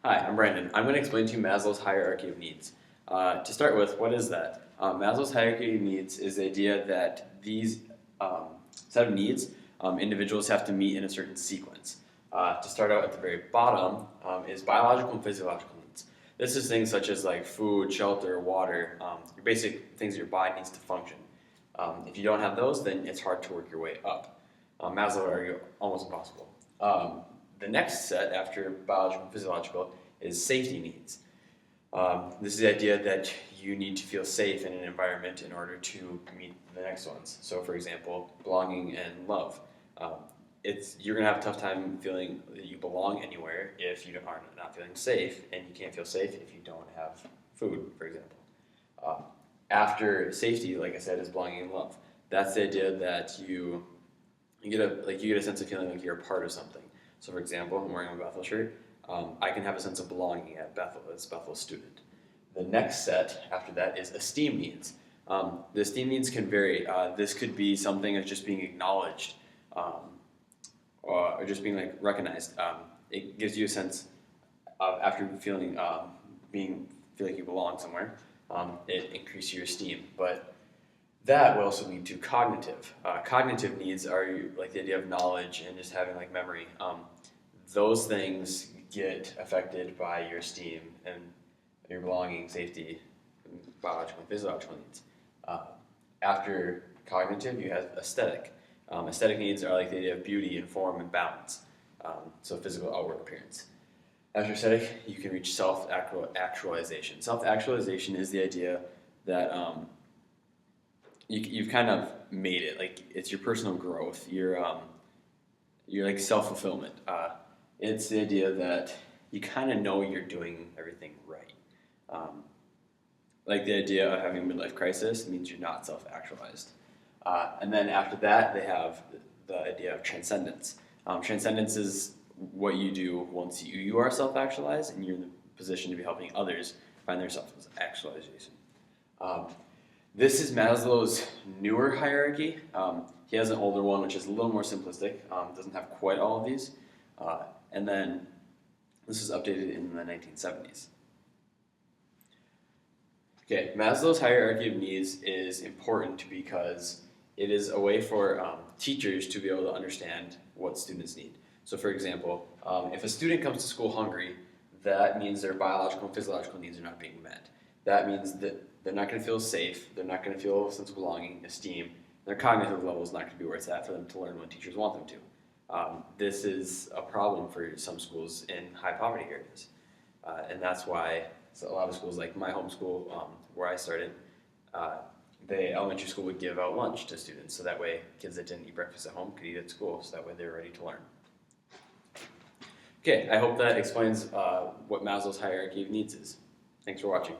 Hi, I'm Brandon. I'm going to explain to you Maslow's hierarchy of needs. To start with, what is that? Maslow's hierarchy of needs is the idea that these set of needs individuals have to meet in a certain sequence. To start out at the very bottom is biological and physiological needs. This is things such as like food, shelter, water, your basic things your body needs to function. If you don't have those, then it's hard to work your way up. Maslow would argue almost impossible. The next set after biological and physiological is safety needs. This is the idea that you need to feel safe in an environment in order to meet the next ones. So for example, belonging and love. You're going to have a tough time feeling that you belong anywhere if you are not feeling safe, and you can't feel safe if you don't have food, for example. After safety, like I said, is belonging and love. That's the idea that you get a sense of feeling like you're a part of something. So for example, I'm wearing a Bethel shirt. I can have a sense of belonging at Bethel as Bethel's student. The next set after that is esteem needs. The esteem needs can vary. This could be something of just being acknowledged or just being like recognized. It gives you a sense of after feeling feel like you belong somewhere. It increases your esteem, but that will also lead to cognitive. Cognitive needs are like the idea of knowledge and just having like memory. Those things get affected by your esteem and your belonging, safety, biological and physiological needs. After cognitive, you have aesthetic. Aesthetic needs are like the idea of beauty and form and balance, so physical outward appearance. After aesthetic, you can reach self-actualization. Self-actualization is the idea that you've kind of made it. Like it's your personal growth. You're like self-fulfillment. It's the idea that you kind of know you're doing everything right. Like the idea of having a midlife crisis means you're not self-actualized. And then after that, they have the idea of transcendence. Transcendence is what you do once you are self-actualized and you're in the position to be helping others find their self-actualization. This is Maslow's newer hierarchy. He has an older one which is a little more simplistic, doesn't have quite all of these. And then this was updated in the 1970s. Okay, Maslow's hierarchy of needs is important because it is a way for teachers to be able to understand what students need. So for example, if a student comes to school hungry, that means their biological and physiological needs are not being met. That means that they're not going to feel safe, they're not going to feel a sense of belonging, esteem, their cognitive level is not going to be where it's at for them to learn what teachers want them to. This is a problem for some schools in high poverty areas. And that's why a lot of schools, like my home school where I started, the elementary school would give out lunch to students, so that way kids that didn't eat breakfast at home could eat at school, so that way they're ready to learn. Okay, I hope that explains what Maslow's hierarchy of needs is. Thanks for watching.